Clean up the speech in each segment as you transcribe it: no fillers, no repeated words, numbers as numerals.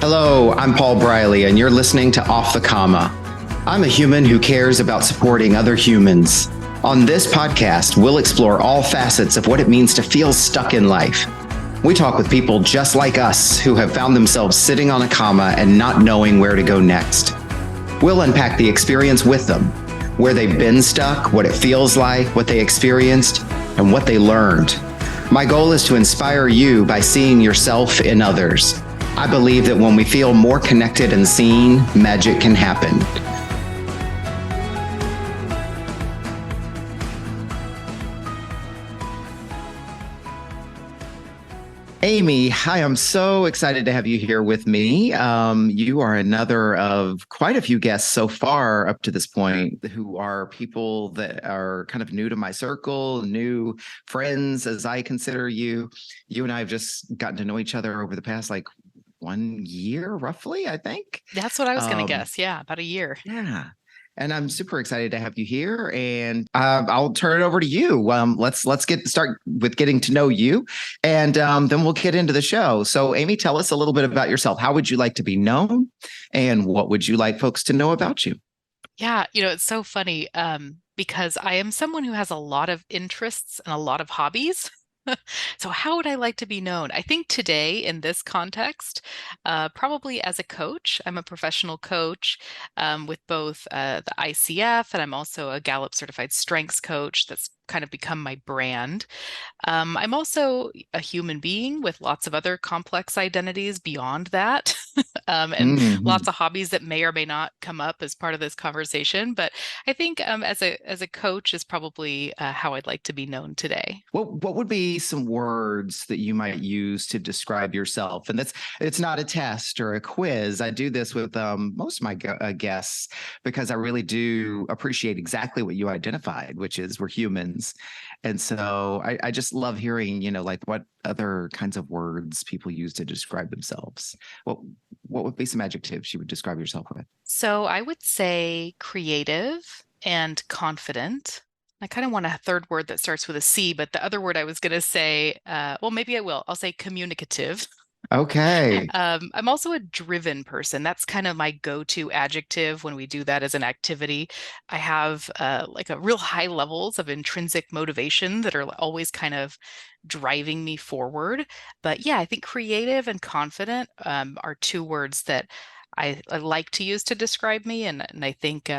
Hello, I'm Paul Briley, and you're listening to Off the Comma. I'm a human who cares about supporting other humans. On this podcast, we'll explore all facets of what it means to feel stuck in life. We talk with people just like us who have found themselves sitting on a comma and not knowing where to go next. We'll unpack the experience with them, where they've been stuck, what it feels like, what they experienced, and what they learned. My goal is to inspire you by seeing yourself in others. I believe that when we feel more connected and seen, magic can happen. Amy, hi, I'm so excited to have you here with me. You are another of quite a few guests so far up to this point who are people that are kind of new to my circle, new friends as I consider you. You and I have just gotten to know each other over the past 1 year, roughly, I think. That's what I was going to guess. Yeah, about a year. Yeah. And I'm super excited to have you here, and I'll turn it over to you. Let's start with getting to know you, and then we'll get into the show. So, Amy, tell us a little bit about yourself. How would you like to be known, and what would you like folks to know about you? Yeah, it's so funny because I am someone who has a lot of interests and a lot of hobbies. So how would I like to be known? I think today in this context, probably as a coach. I'm a professional coach with both the ICF, and I'm also a Gallup certified strengths coach. That's kind of become my brand. I'm also a human being with lots of other complex identities beyond that, and Mhm. lots of hobbies that may or may not come up as part of this conversation. But I think as a coach is probably how I'd like to be known today. What would be some words that you might use to describe yourself? And it's not a test or a quiz. I do this with most of my guests because I really do appreciate exactly what you identified, which is we're humans. And so I just love hearing, what other kinds of words people use to describe themselves. What would be some adjectives you would describe yourself with? So I would say creative and confident. I kind of want a third word that starts with a C, but the other word I was going to say, well, maybe I will. I'll say communicative. Okay. I'm also a driven person. That's kind of my go-to adjective when we do that as an activity. I have like a real high levels of intrinsic motivation that are always kind of driving me forward. But yeah, I think creative and confident are two words that I like to use to describe me, and I think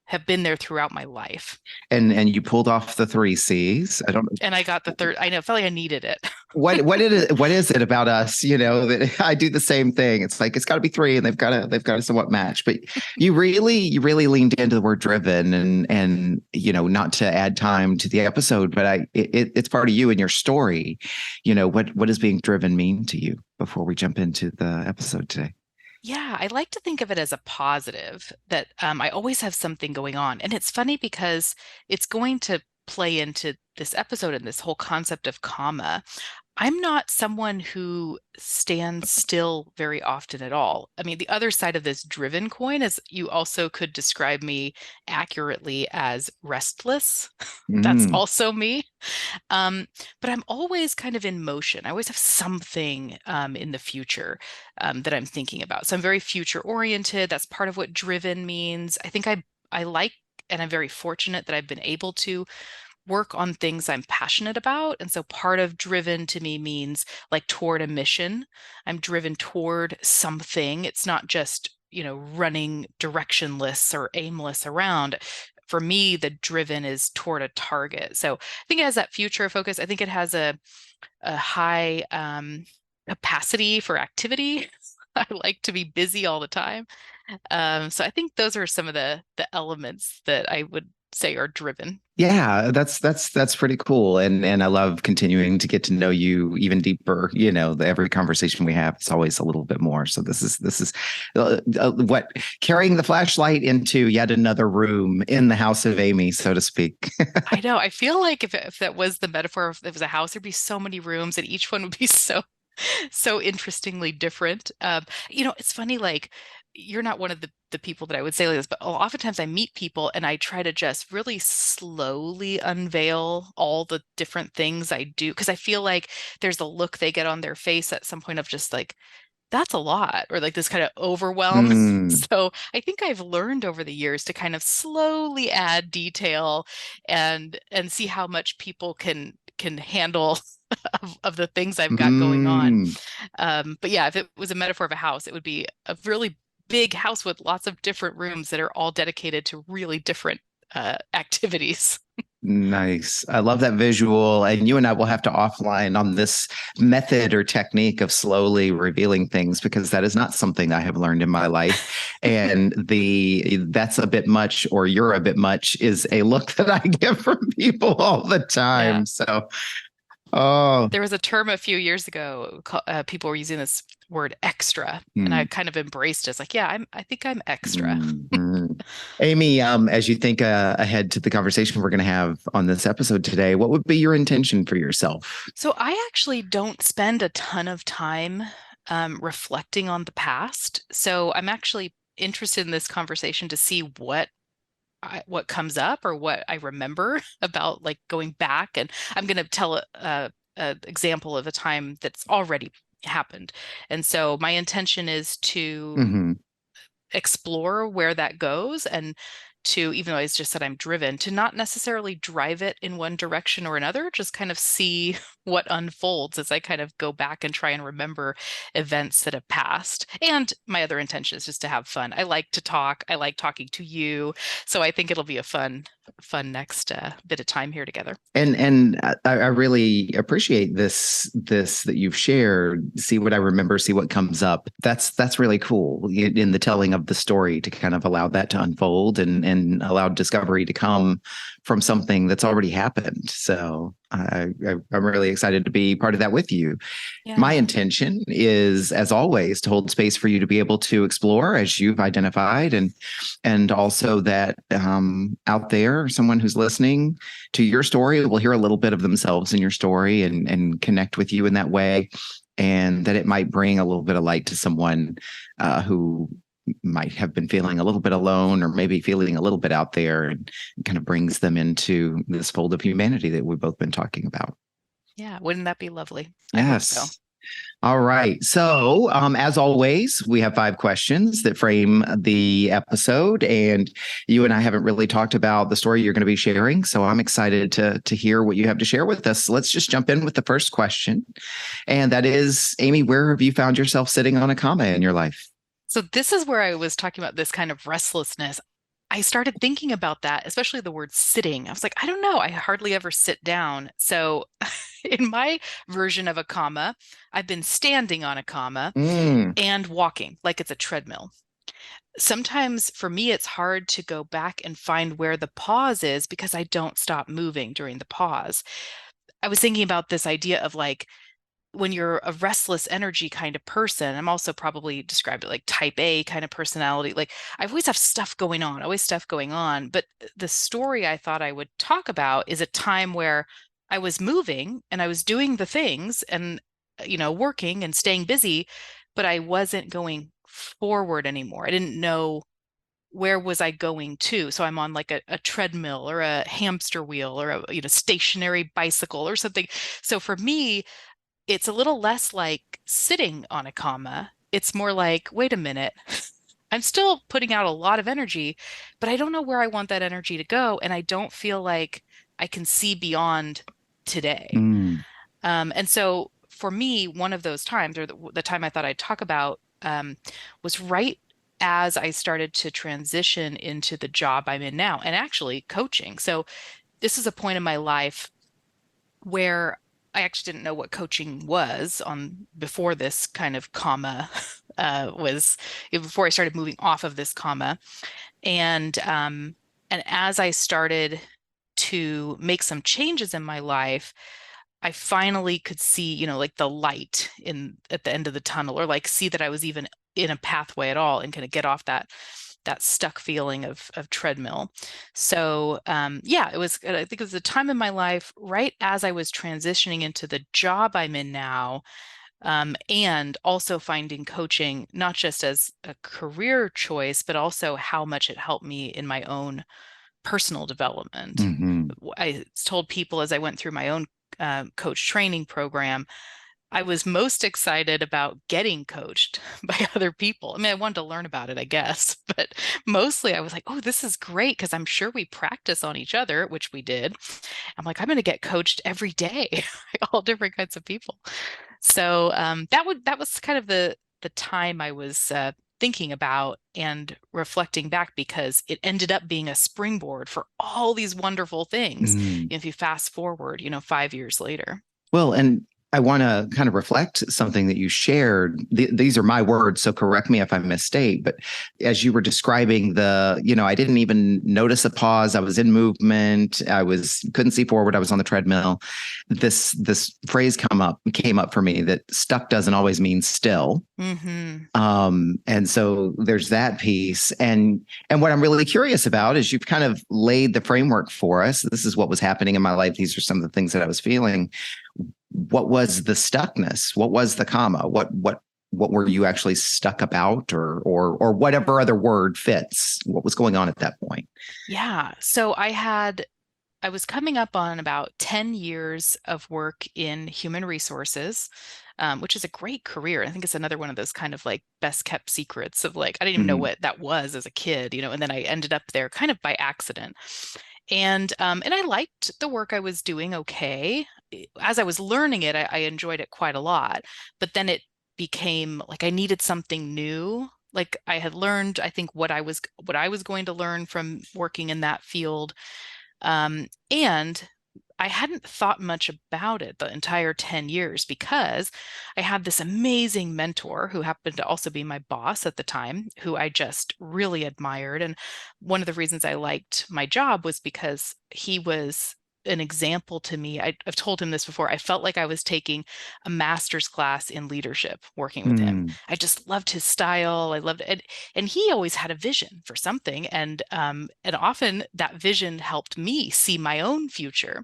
have been there throughout my life. And you pulled off the three C's. I don't And I got the third. I know, I felt like I needed it. what is it about us, that I do the same thing. It's like it's got to be three, and they've got to somewhat match. But you really leaned into the word driven, and not to add time to the episode, but it's part of you and your story. What does being driven mean to you before we jump into the episode today? Yeah, I like to think of it as a positive that I always have something going on. And it's funny because it's going to play into this episode and this whole concept of comma. I'm not someone who stands still very often at all. I mean, the other side of this driven coin is you also could describe me accurately as restless. That's Mm. also me. Um, but I'm always kind of in motion. I always have something in the future that I'm thinking about. So I'm very future oriented. That's part of what driven means. I think I like, and I'm very fortunate that I've been able to work on things I'm passionate about. And so part of driven to me means like toward a mission. I'm driven toward something. It's not just, running directionless or aimless around. For me, the driven is toward a target. So I think it has that future focus. I think it has a high capacity for activity. I like to be busy all the time. So I think those are some of the elements that I would say are driven. Yeah, that's pretty cool, and I love continuing to get to know you even deeper. Every conversation we have is always a little bit more. So this is what carrying the flashlight into yet another room in the house of Amy, so to speak. I know. I feel like if that was the metaphor, if it was a house, there'd be so many rooms and each one would be so interestingly different. It's funny, like you're not one of the people that I would say like this, but oftentimes I meet people and I try to just really slowly unveil all the different things I do because I feel like there's a look they get on their face at some point of just like, that's a lot, or like this kind of overwhelm. Mm, So I think I've learned over the years to kind of slowly add detail and see how much people can handle of the things I've got going on. mm. But yeah, if it was a metaphor of a house, it would be a really big house with lots of different rooms that are all dedicated to really different activities. Nice. I love that visual. And you and I will have to offline on this method or technique of slowly revealing things because that is not something I have learned in my life. And the that's a bit much or you're a bit much is a look that I get from people all the Yeah. time. So, oh, There was a term a few years ago, people were using this word extra, and I hmm. kind of embraced it. It's like, yeah, I think I'm extra. Mhm. Amy, as you think ahead to the conversation we're going to have on this episode today, what would be your intention for yourself? So I actually don't spend a ton of time reflecting on the past. So I'm actually interested in this conversation to see what comes up or what I remember about like going back. And I'm going to tell a example of a time that's already happened. And so my intention is to Hmm. explore where that goes and to, even though I just said I'm driven, to not necessarily drive it in one direction or another, just kind of see what unfolds as I kind of go back and try and remember events that have passed. And my other intention is just to have fun. I like to talk. I like talking to you. So I think it'll be a fun next bit of time here together. And I really appreciate this that you've shared. See what I remember, see what comes up. That's really cool in the telling of the story to kind of allow that to unfold and allow discovery to come from something that's already happened. So I'm really excited to be part of that with you. My Yeah. intention is, as always, to hold space for you to be able to explore as you've identified, and also that out there, someone who's listening to your story will hear a little bit of themselves in your story and connect with you in that way, and that it might bring a little bit of light to someone who might have been feeling a little bit alone or maybe feeling a little bit out there, and kind of brings them into this fold of humanity that we've both been talking about. Yeah. Wouldn't that be lovely? I hope so. Yes. All right. So, as always, we have 5 questions that frame the episode, and you and I haven't really talked about the story you're going to be sharing. So, I'm excited to hear what you have to share with us. So let's just jump in with the first question, and that is, Amy, where have you found yourself sitting on a comma in your life? So this is where I was talking about this kind of restlessness. I started thinking about that, especially the word sitting. I was like, I don't know, I hardly ever sit down. So in my version of a comma, I've been standing on a comma Mm, and walking like it's a treadmill. Sometimes for me, it's hard to go back and find where the pause is because I don't stop moving during the pause. I was thinking about this idea of like, when you're a restless energy kind of person, I'm also probably described it like type A kind of personality. Like I always have stuff going on, always stuff going on. But the story I thought I would talk about is a time where I was moving and I was doing the things and, working and staying busy, but I wasn't going forward anymore. I didn't know where was I going to. So I'm on like a treadmill or a hamster wheel or a stationary bicycle or something. So for me, it's a little less like sitting on a comma. It's more like, wait a minute, I'm still putting out a lot of energy, but I don't know where I want that energy to go. And I don't feel like I can see beyond today. mm, And so for me, one of those times, or the time I thought I'd talk about, was right as I started to transition into the job I'm in now, and actually coaching. So this is a point in my life where I actually didn't know what coaching was on before this kind of comma was before I started moving off of this comma. And as I started to make some changes in my life, I finally could see, like the light in at the end of the tunnel, or like see that I was even in a pathway at all and kind of get off that stuck feeling of treadmill. So yeah, I think it was a time in my life right as I was transitioning into the job I'm in now, and also finding coaching not just as a career choice, but also how much it helped me in my own personal development. mhm. I told people as I went through my own coach training program, I was most excited about getting coached by other people. I mean, I wanted to learn about it, I guess, but mostly I was like, oh, this is great because I'm sure we practice on each other, which we did. I'm like, I'm going to get coached every day, by all different kinds of people. So that was kind of the time I was thinking about and reflecting back because it ended up being a springboard for all these wonderful things. Mm. If you fast forward, 5 years later. Well, and I want to kind of reflect something that you shared. These are my words, so correct me if I misstate. But as you were describing I didn't even notice a pause. I was in movement. Couldn't see forward. I was on the treadmill. This phrase came up for me that stuck doesn't always mean still. Mm-hmm. And so there's that piece. And what I'm really curious about is you've kind of laid the framework for us. This is what was happening in my life. These are some of the things that I was feeling. What was the stuckness? What was the comma? What were you actually stuck about, or whatever other word fits? What was going on at that point? Yeah. So I was coming up on about 10 years of work in human resources, which is a great career. I think it's another one of those kind of like best kept secrets of like, I didn't even know Mm, what that was as a kid, and then I ended up there kind of by accident. And I liked the work I was doing okay. As I was learning it, I enjoyed it quite a lot. But then it became like I needed something new. Like I had learned, I think what I was going to learn from working in that field. And I hadn't thought much about it the entire 10 years because I had this amazing mentor who happened to also be my boss at the time, who I just really admired. And one of the reasons I liked my job was because he was an example to me. I've told him this before. I felt like I was taking a master's class in leadership working with him. mm, I just loved his style. I loved it. And he always had a vision for something. And often that vision helped me see my own future.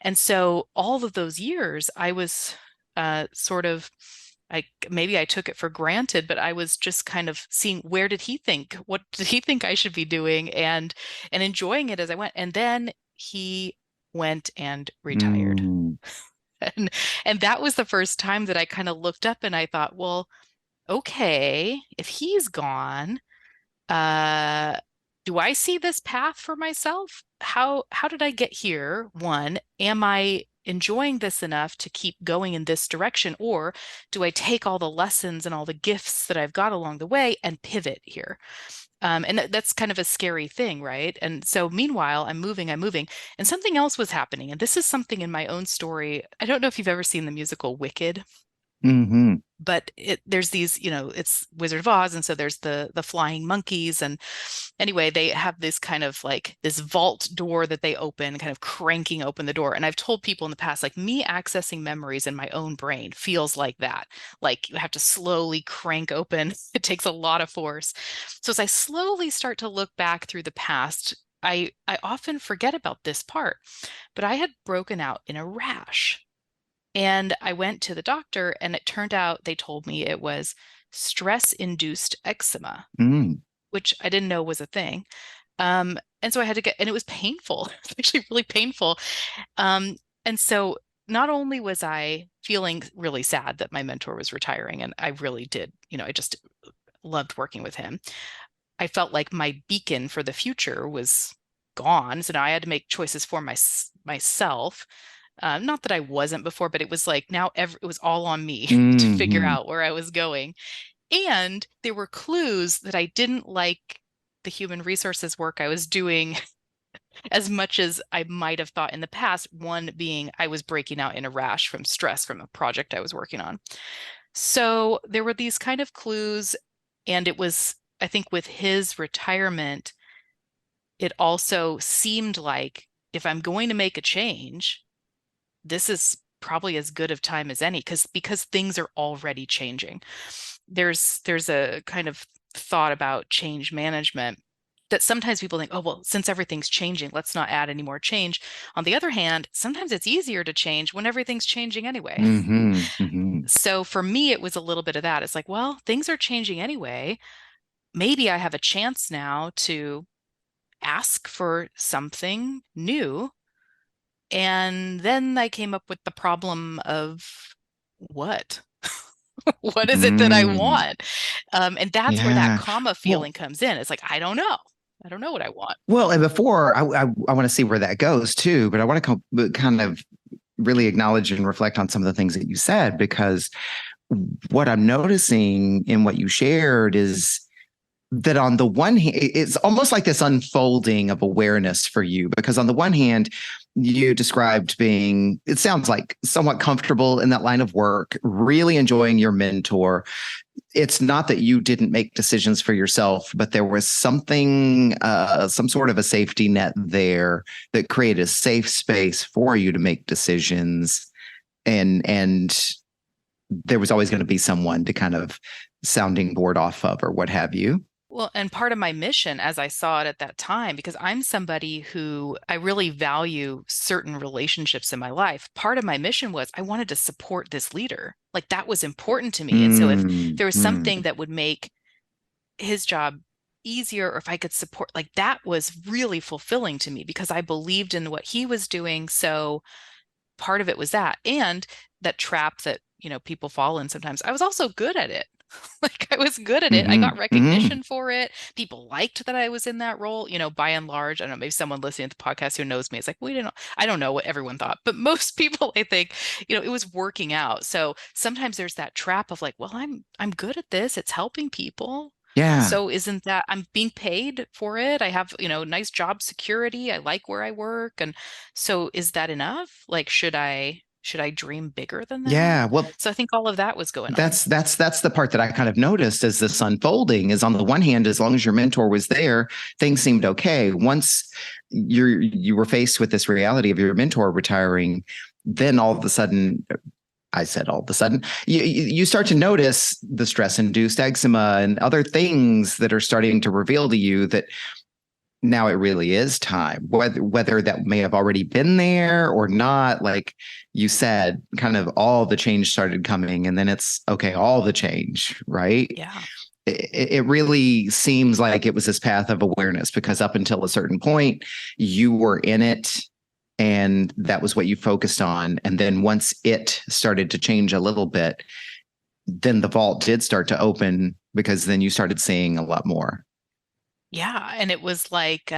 And so all of those years, I was sort of, maybe I took it for granted, but I was just kind of seeing where did he think, what did he think I should be doing, and enjoying it as I went. And then he went and retired. mm, And and that was the first time that I kind of looked up and I thought, well, okay, if he's gone, uh, do I see this path for myself? How did I get here? One, am I enjoying this enough to keep going in this direction, or do I take all the lessons and all the gifts that I've got along the way and pivot here? And that's kind of a scary thing, right? And so meanwhile, I'm moving, and something else was happening. And this is something in my own story. I don't know if you've ever seen the musical Wicked, mm-hmm, but there's these, it's Wizard of Oz, and so there's the flying monkeys, and anyway, they have this kind of like this vault door that they open, kind of cranking open the door. And I've told people in the past, like me accessing memories in my own brain feels like that. Like you have to slowly crank open. It takes a lot of force. So as I slowly start to look back through the past, I often forget about this part, but I had broken out in a rash. And I went to the doctor, and it turned out they told me it was stress-induced eczema, mm, which I didn't know was a thing. And so I had to and it was painful. It's actually really painful. And so not only was I feeling really sad that my mentor was retiring, and I really did, I just loved working with him. I felt like my beacon for the future was gone. So now I had to make choices for myself. Not that I wasn't before, but it was like now it was all on me to figure mm-hmm, out where I was going. And there were clues that I didn't like the human resources work I was doing as much as I might have thought in the past. One being I was breaking out in a rash from stress from a project I was working on. So there were these kind of clues. And it was, I think, with his retirement, it also seemed like if I'm going to make a change, this is probably as good of time as any because things are already changing. There's a kind of thought about change management that sometimes people think, oh, well, since everything's changing, let's not add any more change. On the other hand, sometimes it's easier to change when everything's changing anyway. mm-hmm, mm-hmm, So for me, it was a little bit of that. It's like, well, things are changing anyway. Maybe I have a chance now to ask for something new. And then I came up with the problem of what? What is it that I Mm, want? And that's where that yeah. comma Well, feeling comes in. It's like, I don't know. I don't know what I want. well, and before I want to see where that goes too, but I want to kind of really acknowledge and reflect on some of the things that you said, because what I'm noticing in what you shared is that on the one hand, it's almost like this unfolding of awareness for you, because on the one hand, you described being, it sounds like somewhat comfortable in that line of work, really enjoying your mentor. It's not that you didn't make decisions for yourself, but there was something, some sort of a safety net there that created a safe space for you to make decisions. And there was always going to be someone to kind of sounding board off of or what have you. Well, and part of my mission, as I saw it at that time, because I'm somebody who I really value certain relationships in my life, part of my mission was I wanted to support this leader. Like that was important to me. And so if Mm, there was something mm. that would make his job easier, or if I could support, like that was really fulfilling to me because I believed in what he was doing. So part of it was that. And that trap that, people fall in sometimes. I was also good at it. Like I was good at it. I got Mhm, mhm. recognition for it. People liked that I was in that role, by and large. I don't know, maybe someone listening to the podcast who knows me is like, I don't know what everyone thought, but most people, I think, it was working out. So sometimes there's that trap of like, well, I'm good at this. It's helping people. Yeah, So isn't that I'm being paid for it? I have, nice job security. I like where I work. And so is that enough? Like, should I dream bigger than that? yeah. Well, So I think all of that was going on. that's the part that I kind of noticed as this unfolding is, on the one hand, as long as your mentor was there, things seemed okay. Once you were faced with this reality of your mentor retiring, then all of a sudden, I said all of a sudden, you start to notice the stress induced eczema and other things that are starting to reveal to you that now it really is time, whether that may have already been there or not. Like you said, kind of all the change started coming, and then it's okay, all the change, right? Yeah. It really seems like it was this path of awareness, because up until a certain point you were in it and that was what you focused on, and then once it started to change a little bit, then the vault did start to open, because then you started seeing a lot more. Yeah. And it was like,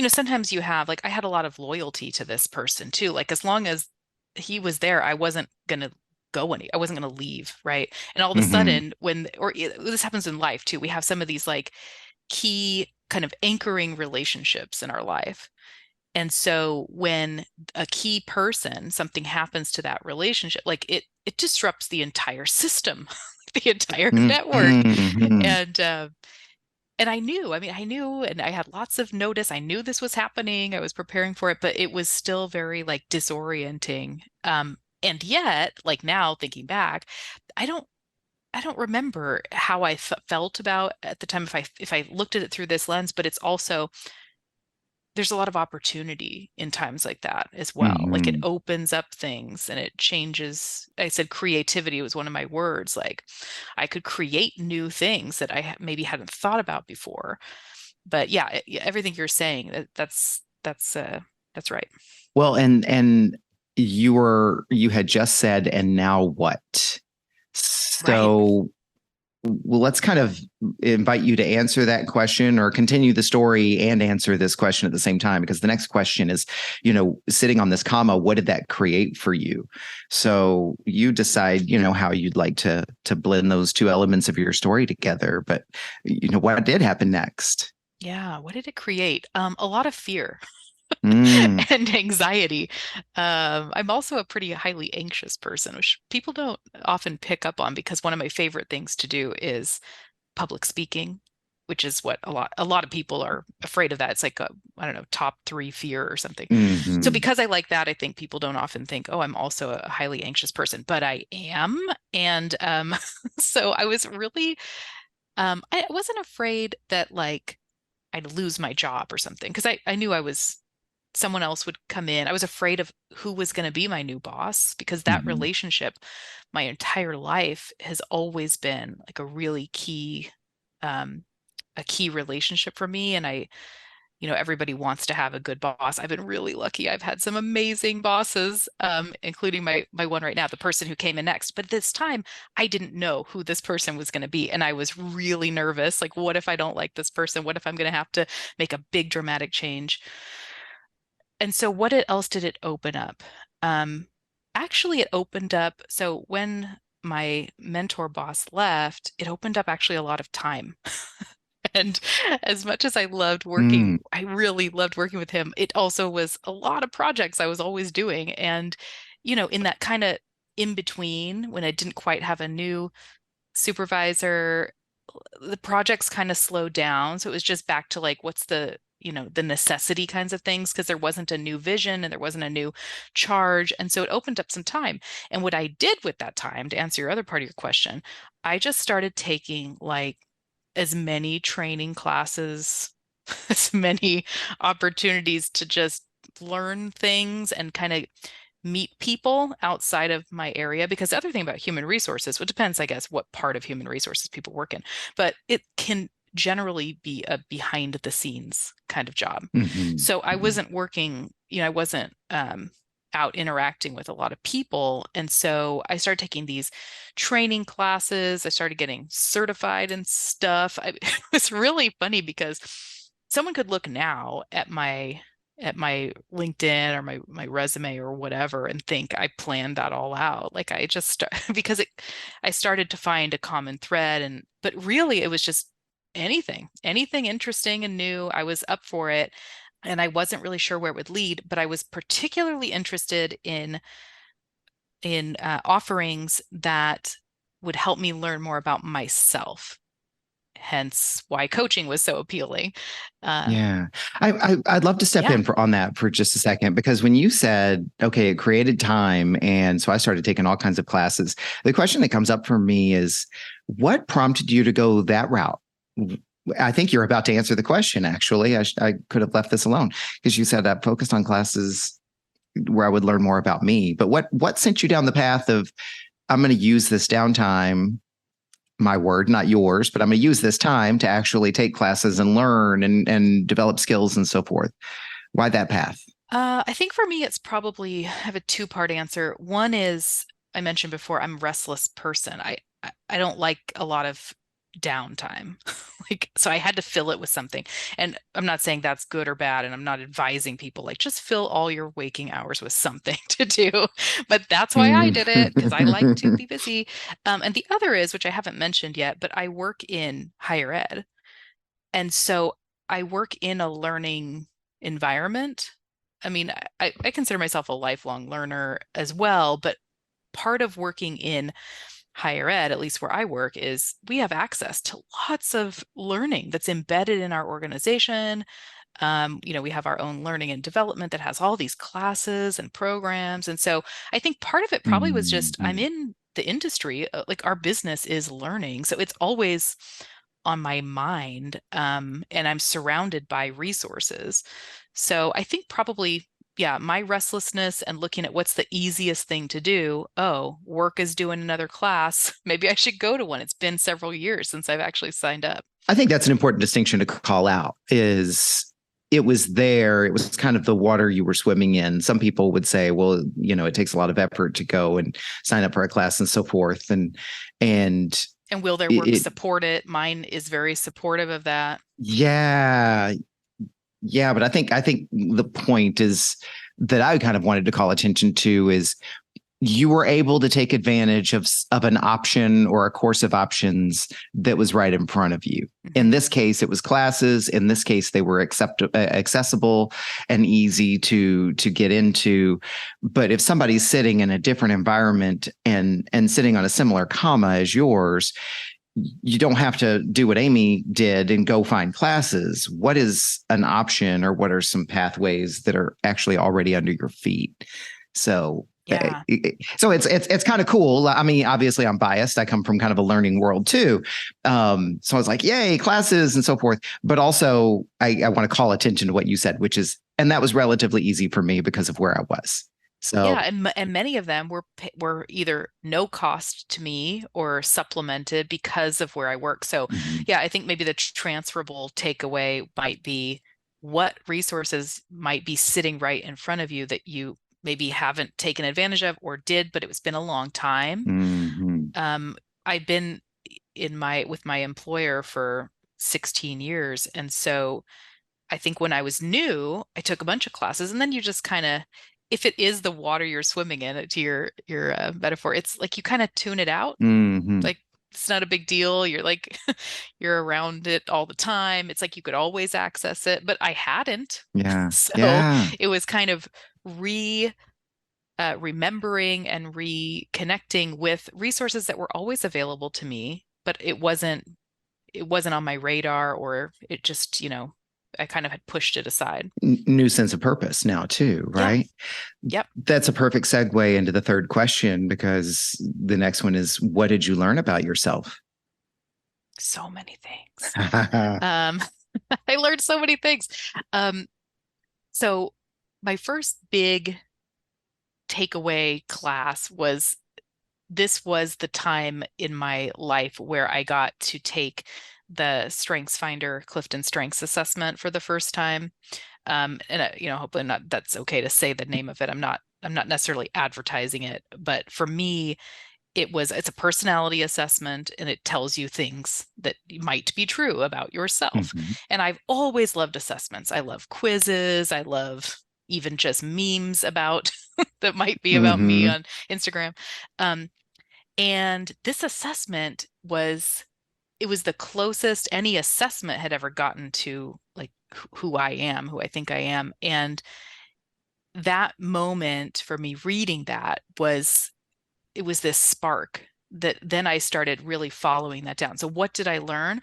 sometimes you have like I had a lot of loyalty to this person too. Like as long as he was there, I wasn't gonna I wasn't gonna leave, right? And all of a Mm-hmm. sudden, this happens in life too, we have some of these like key kind of anchoring relationships in our life. And so when a key person, something happens to that relationship, like it disrupts the entire system, the entire network. Mm-hmm. And I knew, and I had lots of notice. I knew this was happening. I was preparing for it, but it was still very like disorienting. And yet, like now thinking back, I don't, I don't remember how I felt about at the time if I looked at it through this lens, but it's also there's a lot of opportunity in times like that as well. Like it Mm-hmm. opens up things and it changes. I said creativity was one of my words. Like I could create new things that I maybe hadn't thought about before. But yeah, yeah, everything you're saying, that's right. Well, and you had just said, and now what? Right. So, well, let's kind of invite you to answer that question, or continue the story and answer this question at the same time, because the next question is, sitting on this comma, what did that create for you? So you decide, how you'd like to blend those two elements of your story together. But what did happen next? Yeah. What did it create? A lot of fear Mm, and anxiety. I'm also a pretty highly anxious person, which people don't often pick up on because one of my favorite things to do is public speaking, which is what a lot of people are afraid of that. It's like I don't know, top three fear or something. So hmm. because I like that, I think people don't often think, oh, I'm also a highly anxious person, but I am. And so I was really I wasn't afraid that like I'd lose my job or something because I knew someone else would come in. I was afraid of who was going to be my new boss because that Hmm. relationship my entire life has always been like um, a key relationship for me. And everybody wants to have a good boss. I've been really lucky. I've had some amazing bosses, including my one right now, the person who came in next. But this time, I didn't know who this person was going to be, and I was really nervous. Like, what if I don't like this person? What if I'm going to have to make a big dramatic change? And so, else did it open up? Um, Actually, it opened up. So when my mentor boss left, it opened up actually a lot of time. And as much as Mm, I really loved working with him, it also was a lot of projects I was always doing. And, in that kind of in between, when I didn't quite have a new supervisor, the projects kind of slowed down. So it was just back to like, what's the necessity kinds of things, because there wasn't a new vision and there wasn't a new charge. And so it opened up some time. And what I did with that time, to answer your other part of your question, I just started taking like as many training classes, as many opportunities to just learn things and kind of meet people outside of my area. Because the other thing about human resources, which depends, I guess, what part of human resources people work in, but it can generally be a behind the scenes kind of job. mhm, So I mhm. wasn't working, I wasn't out interacting with a lot of people. And so I started taking these training classes. I started getting certified and stuff. It was really funny because someone could look now at my LinkedIn or my resume or whatever and think I planned that all out. Like I just because I started to find a common thread, but really it was just anything interesting and new. I was up for it, and I wasn't really sure where it would lead, but I was particularly interested in offerings that would help me learn more about myself. Hence why coaching was so appealing. Uh, Yeah, I'd love to step yeah. in on that for just a second, because when you said, okay, it created time, and so I started taking all kinds of classes, the question that comes up for me is, what prompted you to go that route? I think you're about to answer the question. Actually, I could have left this alone, because you said I focused on classes where I would learn more about me. But what sent you down the path of, I'm going to use this downtime, my word, not yours, but I'm going to use this time to actually take classes and learn and develop skills and so forth. Why that path? I think for me, it's probably, I have a two-part answer. One is, I mentioned before, I'm a restless person. I don't like a lot of downtime. Like, so I had to fill it with something. And I'm not saying that's good or bad, and I'm not advising people like just fill all your waking hours with something to do. But that's why I did it, because I like to be busy. And the other is, which I haven't mentioned yet, but I work in higher ed. And so I work in a learning environment. I mean, I consider myself a lifelong learner as well, but part of working in higher ed, at least where I work, is we have access to lots of learning that's embedded in our organization. We have our own learning and development that has all these classes and programs. And so I think part of it probably was just I'm Mhm. in the industry, like our business is learning. So it's always on my mind, and I'm surrounded by resources. So I think probably, yeah, my restlessness and looking at what's the easiest thing to do. Oh, work is doing another class. Maybe I should go to one. It's been several years since I've actually signed up. I think that's an important distinction to call out. Is it was there, it was kind of the water you were swimming in. Some people would say, well, it takes a lot of effort to go and sign up for a class and so forth. And And will their work it support it? Mine is very supportive of that. yeah, yeah, but I think the point is that I kind of wanted to call attention to is you were able to take advantage of an option or a course of options that was right in front of you. In Hmm. this case, it was classes. In this case, they were accessible and easy to get into. But if somebody's sitting in a different environment and sitting on a similar comma as yours, you don't have to do what Amy did and go find classes. What is an option, or what are some pathways that are actually already under your feet? So Yeah. so it's kind of cool. I mean, obviously I'm biased. I come from kind of a learning world too. So I was like, yay, classes and so forth. But also I want to call attention to what you said, which is, and that was relatively easy for me because of where I was. Yeah, So and many of them were either no cost to me or supplemented because of where I work. So, mhm. yeah, I think maybe the transferable takeaway might be what resources might be sitting right in front of you that you maybe haven't taken advantage of or did, but it's been a long time. Hmm. I've been with my employer for 16 years. And so I think when I was new, I took a bunch of classes, and then you just kind of, if it is the water you're swimming in, to your metaphor, it's like you kind of tune it out. Hmm. Like it's not a big deal. You're like you're around it all the time. It's like you could always access it, but I hadn't. Yeah. So Yeah. it was kind of re remembering and reconnecting with resources that were always available to me, but it wasn't on my radar, or it just, I kind of had pushed it aside. New sense of purpose now too, Yeah. right? Yep. That's a perfect segue into the third question, because the next one is, what did you learn about yourself? So many things. Um, I learned so many things. Um, so my first big takeaway class was this was the time in my life where I got to take the Strengths Finder Clifton Strengths Assessment for the first time. And hopefully not, that's okay to say the name of it. I'm not necessarily advertising it, but for me, it's a personality assessment, and it tells you things that might be true about yourself. Mhm. And I've always loved assessments. I love quizzes. I love even just memes about that might be about me Mhm. on Instagram. Um, and this assessment it was the closest any assessment had ever gotten to like who I am, who I think I am. And that moment for me reading that it was this spark that then I started really following that down. So what did I learn?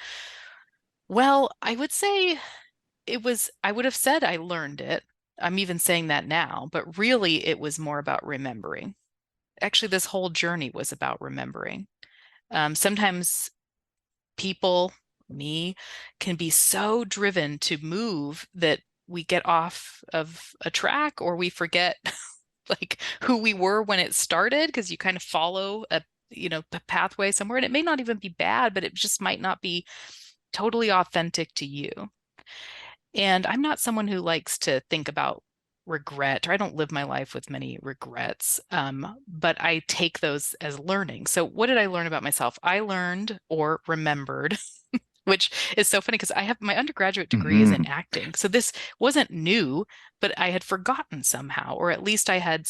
Well, I would have said I learned it. I'm even saying that now, but really it was more about remembering. Actually, this whole journey was about remembering. Sometimes people, me, can be so driven to move that we get off of a track, or we forget like who we were when it started, because you kind of follow a pathway somewhere, and it may not even be bad, but it just might not be totally authentic to you. And I'm not someone who likes to think about regret, or I don't live my life with many regrets, but I take those as learning. So what did I learn about myself? I learned or remembered, which is so funny because I have my undergraduate degree is in Mhm. acting. So this wasn't new, but I had forgotten somehow, or at least I had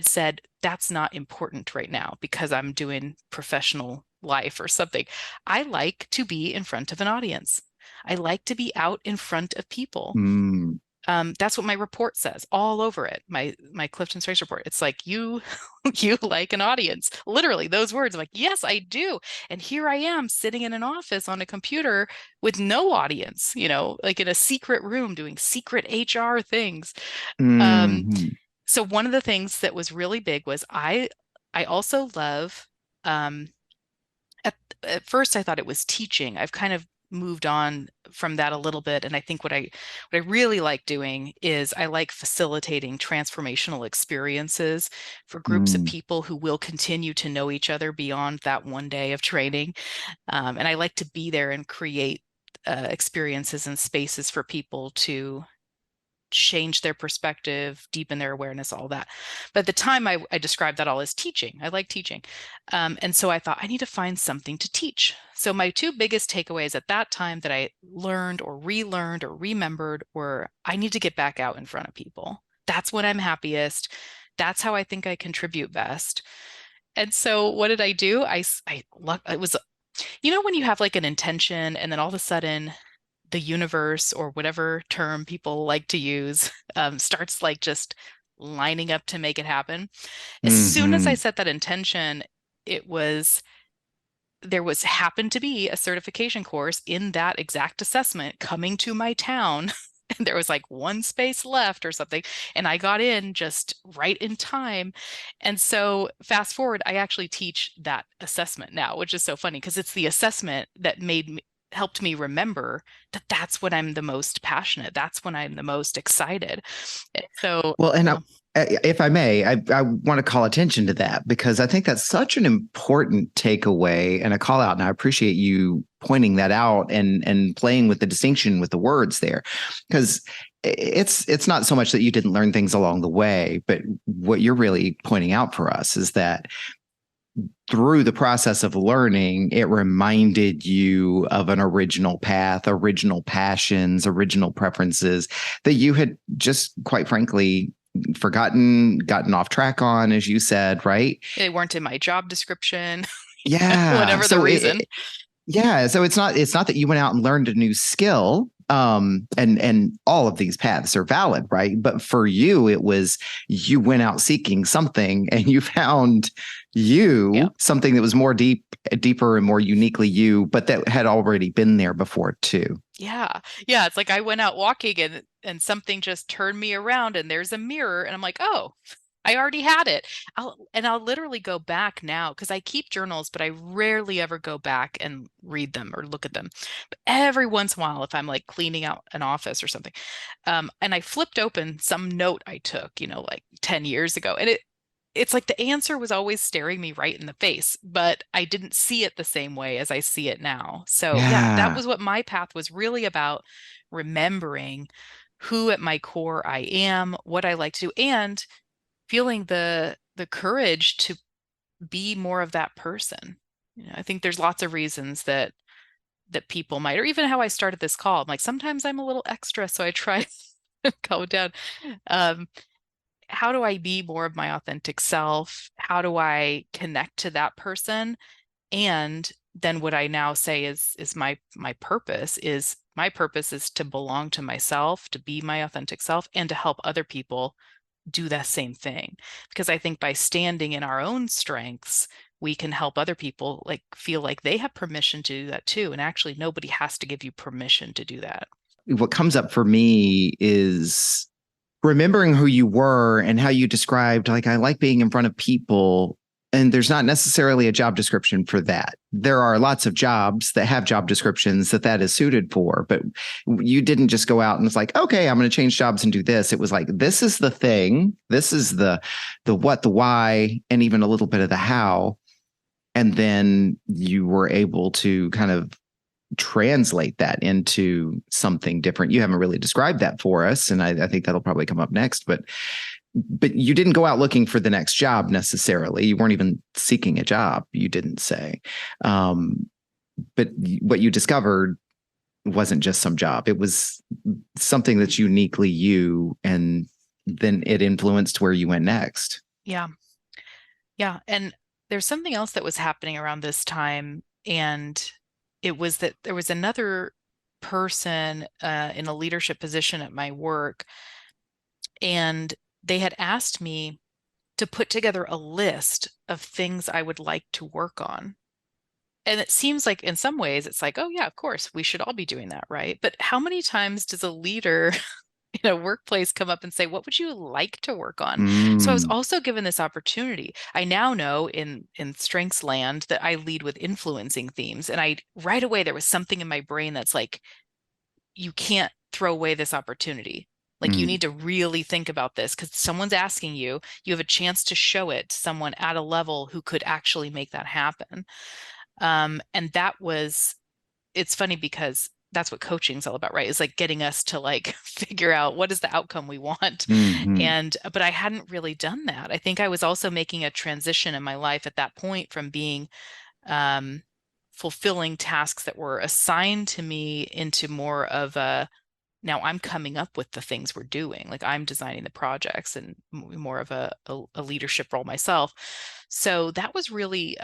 said that's not important right now because I'm doing professional life or something. I like to be in front of an audience. I like to be out in front of people. Mm. That's what my report says all over it. My Clifton Strengths report. It's like you, you like an audience. Literally those words. I'm like, yes, I do. And here I am sitting in an office on a computer with no audience. Like in a secret room doing secret HR things. Um, Mhm. so one of the things that was really big was I also love um, at, at first I thought it was teaching. I've kind of moved on from that a little bit. And I think what I really like doing is I like facilitating transformational experiences for groups of Mm. people who will continue to know each other beyond that one day of training. And I like to be there and create experiences and spaces for people to change their perspective, deepen their awareness, all that. But at the time, I described that all as teaching. I like teaching. And so I thought, I need to find something to teach. So my two biggest takeaways at that time that I learned or relearned or remembered were I need to get back out in front of people. That's when I'm happiest. That's how I think I contribute best. And so what did I do? It was, when you have like an intention and then all of a sudden the universe, or whatever term people like to use, starts like just lining up to make it happen. As soon as I Mhm. set that intention, it was there was happened to be a certification course in that exact assessment coming to my town. And there was like one space left or something. And I got in just right in time. And so fast forward, I actually teach that assessment now, which is so funny because it's the assessment that helped me remember that that's when I'm the most passionate. That's when I'm the most excited. And so, Well, and yeah. if I may, I want to call attention to that, because I think that's such an important takeaway and a call out. And I appreciate you pointing that out and playing with the distinction with the words there, because it's not so much that you didn't learn things along the way, but what you're really pointing out for us is that through the process of learning, it reminded you of an original path, original passions, original preferences that you had just, quite frankly, forgotten, gotten off track on, as you said, right? They weren't in my job description, Yeah. whatever the reason. Yeah. So it's not that you went out and learned a new skill. And all of these paths are valid, right? But for you, it was you went out seeking something and you found something that was deeper and more uniquely you, but that had already been there before too. Yeah. Yeah. It's like I went out walking and something just turned me around and there's a mirror and I'm like, oh, I already had it. I'll literally go back now because I keep journals, but I rarely ever go back and read them or look at them. But every once in a while, if I'm like cleaning out an office or something, and I flipped open some note I took, like 10 years ago, and it's like the answer was always staring me right in the face, but I didn't see it the same way as I see it now. So yeah, that Yeah. was what my path was really about, remembering who at my core I am, what I like to do, and feeling the courage to be more of that person. I think there's lots of reasons that people might, or even how I started this call. I'm like, sometimes I'm a little extra, so I try to calm down. Um, how do I be more of my authentic self? How do I connect to that person? And then what I now say is my purpose is to belong to myself, to be my authentic self, and to help other people do that same thing. Because I think by standing in our own strengths, we can help other people like feel like they have permission to do that too. And actually, nobody has to give you permission to do that. What comes up for me is remembering who you were and how you described, like, I like being in front of people. And there's not necessarily a job description for that. There are lots of jobs that have job descriptions that is suited for, but you didn't just go out and it's like, okay, I'm going to change jobs and do this. It was like, this is the thing. This is the what, the why, and even a little bit of the how. And then you were able to kind of translate that into something different. You haven't really described that for us, and I think that'll probably come up next. But you didn't go out looking for the next job necessarily. You weren't even seeking a job. You didn't say. But what you discovered wasn't just some job. It was something that's uniquely you, and then it influenced where you went next. Yeah. Yeah. And there's something else that was happening around this time. And it was that there was another person in a leadership position at my work. And they had asked me to put together a list of things I would like to work on. And it seems like in some ways it's like, oh yeah, of course, we should all be doing that, right? But how many times does a leader in a workplace come up and say, what would you like to work on? So I was also given this opportunity. I now know in Strengths Land that I lead with influencing themes. And I right away there was something in my brain that's like, you can't throw away this opportunity. Like you need to really think about this because someone's asking you, you have a chance to show it to someone at a level who could actually make that happen. And that was, it's funny because that's what coaching is all about, right? It's like getting us to like figure out what is the outcome we want. But I hadn't really done that. I think I was also making a transition in my life at that point from being fulfilling tasks that were assigned to me into more of a, now I'm coming up with the things we're doing. Like I'm designing the projects and more of a leadership role myself. So that was really,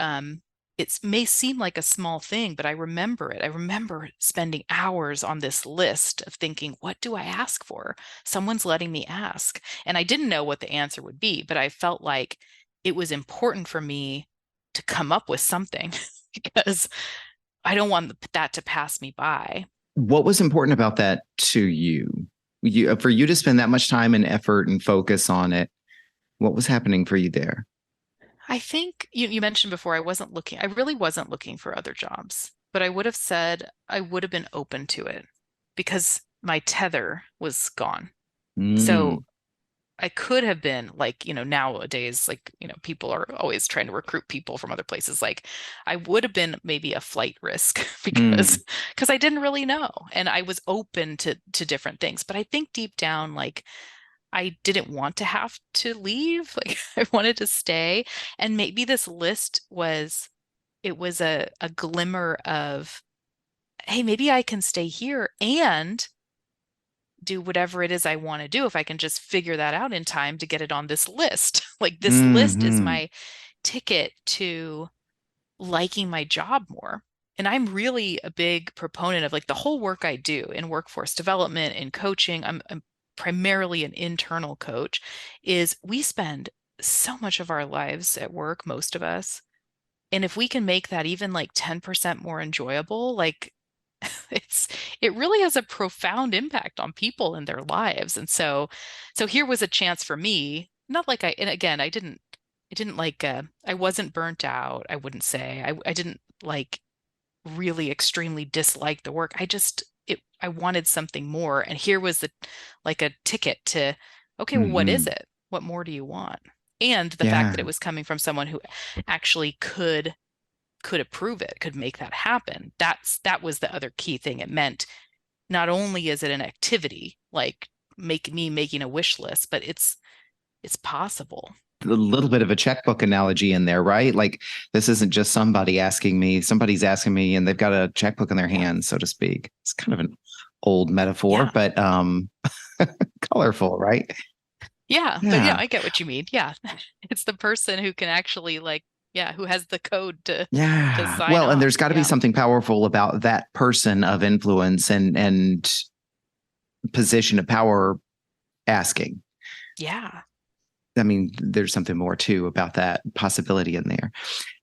it may seem like a small thing, but I remember it. I remember spending hours on this list of thinking, what do I ask for? Someone's letting me ask. And I didn't know what the answer would be, but I felt like it was important for me to come up with something because I don't want that to pass me by. What was important about that to you? For you to spend that much time and effort and focus on it, what was happening for you there? I think you mentioned before I really wasn't looking for other jobs, but I would have said I would have been open to it because my tether was gone. So I could have been like, nowadays, like, people are always trying to recruit people from other places. Like I would have been maybe a flight risk Mm, because I didn't really know and I was open to different things. But I think deep down, like I didn't want to have to leave. Like I wanted to stay. And maybe this list was a glimmer of, hey, maybe I can stay here and do whatever it is I want to do if I can just figure that out in time to get it on this list. Like this list is hmm. my ticket to liking my job more. And I'm really a big proponent of like the whole work I do in workforce development and coaching. I'm primarily an internal coach, is we spend so much of our lives at work, most of us. And if we can make that even like 10% more enjoyable, like it's it really has a profound impact on people and their lives. And so here was a chance for me, not like and again, I didn't like I wasn't burnt out, I wouldn't say. I didn't like really extremely dislike the work. I wanted something more. And here was the like a ticket to, okay, well, what is Hmm. it? What more do you want? And the fact that Yeah. it was coming from someone who actually could approve it, could make that happen. That was the other key thing. It meant not only is it an activity, like making a wish list, but it's possible. A little bit of a checkbook analogy in there, right? Like this isn't just somebody's asking me and they've got a checkbook in their Yeah. hand, so to speak. It's kind of an old metaphor, Yeah. but colorful, right? Yeah. But yeah, Yeah. I get what you mean. Yeah. It's the person who can actually like, yeah, who has the code to Yeah. sign Well, and there's off. got to be Yeah. something powerful about that person of influence and position of power asking. Yeah. I mean, there's something more too about that possibility in there.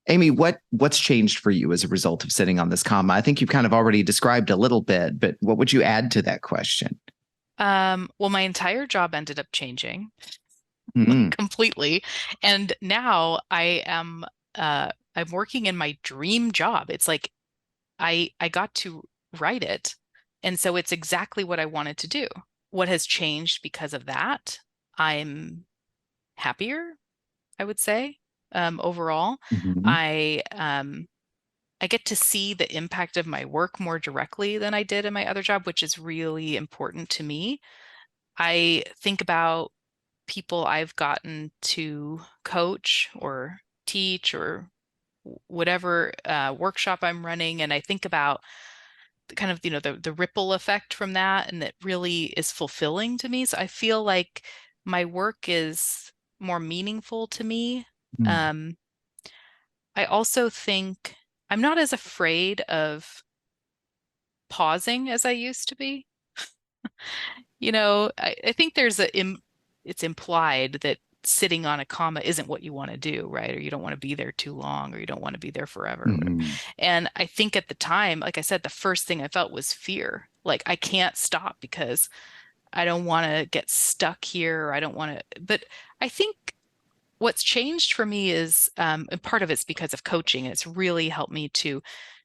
Amy, what's changed for you as a result of sitting on this comma? I think you've kind of already described a little bit, but what would you add to that question? Well, my entire job ended up changing Mm, completely. And now I'm working in my dream job. It's like I got to write it. And so it's exactly what I wanted to do. What has changed because of that? I'm happier, I would say, overall. mhm, I get to see the impact of my work more directly than I did in my other job, which is really important to me. I think about people I've gotten to coach or teach or whatever workshop I'm running, and I think about kind of the ripple effect from that, and that really is fulfilling to me. So I feel like my work is more meaningful to me. mm, Um, I also think I'm not as afraid of pausing as I used to be. I think it's implied that sitting on a comma isn't what you want to do, right? Or you don't want to be there too long, or you don't want to be there forever, or whatever. mhm, And I think at the time, like I said, the first thing I felt was fear. Like I can't stop because I don't want to get stuck here. Or I don't want to, but I think what's changed for me is, and part of it's because of coaching, and it's really helped me to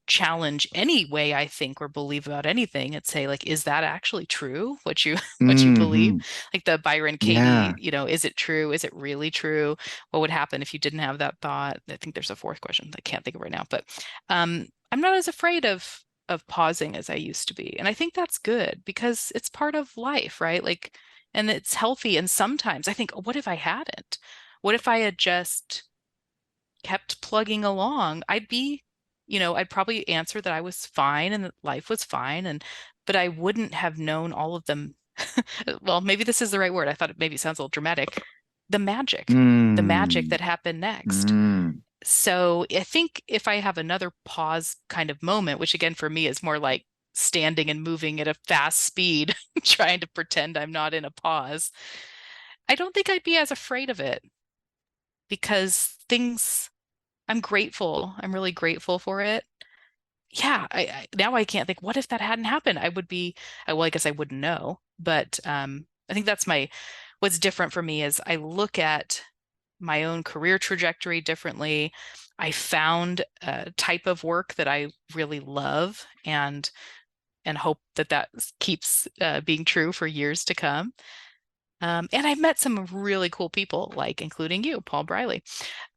challenge any way I think or believe about anything and say, like, is that actually true? What you what you believe? mhm. Like the Byron Katie, Yeah. is it true? Is it really true? What would happen if you didn't have that thought? I think there's a fourth question I can't think of right now, but I'm not as afraid of pausing as I used to be. And I think that's good because it's part of life, right? Like, and it's healthy. And sometimes I think, what if I hadn't? What if I had just kept plugging along? I'd probably answer that I was fine and that life was fine, but I wouldn't have known all of them. Well, maybe this is the right word. I thought it maybe sounds a little dramatic. The magic, the magic Mm, that happened next. mm, So I think if I have another pause kind of moment, which again for me is more like standing and moving at a fast speed, trying to pretend I'm not in a pause, I don't think I'd be as afraid of it because I'm grateful. I'm really grateful for it. Yeah, now I can't think, what if that hadn't happened? Well, I guess I wouldn't know. But I think what's different for me is I look at my own career trajectory differently. I found a type of work that I really love and hope that keeps being true for years to come. And I've met some really cool people, like including you, Paul Briley.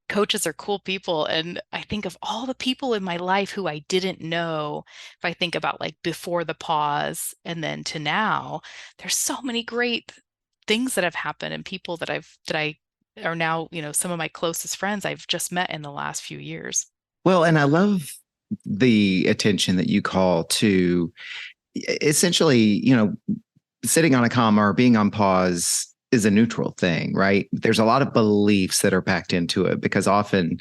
Coaches are cool people. And I think of all the people in my life who I didn't know, if I think about like before the pause and then to now, there's so many great things that have happened and people that I are now, some of my closest friends I've just met in the last few years. Well, and I love the attention that you call to essentially, sitting on a comma or being on pause is a neutral thing, right? There's a lot of beliefs that are packed into it because often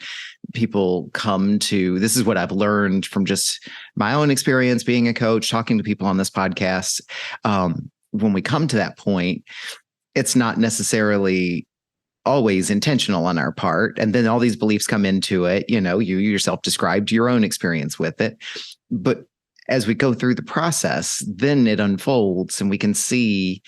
people come to this is what I've learned from just my own experience being a coach, talking to people on this podcast. When we come to that point, it's not necessarily always intentional on our part. And then all these beliefs come into it. You yourself described your own experience with it. But as we go through the process, then it unfolds and we can see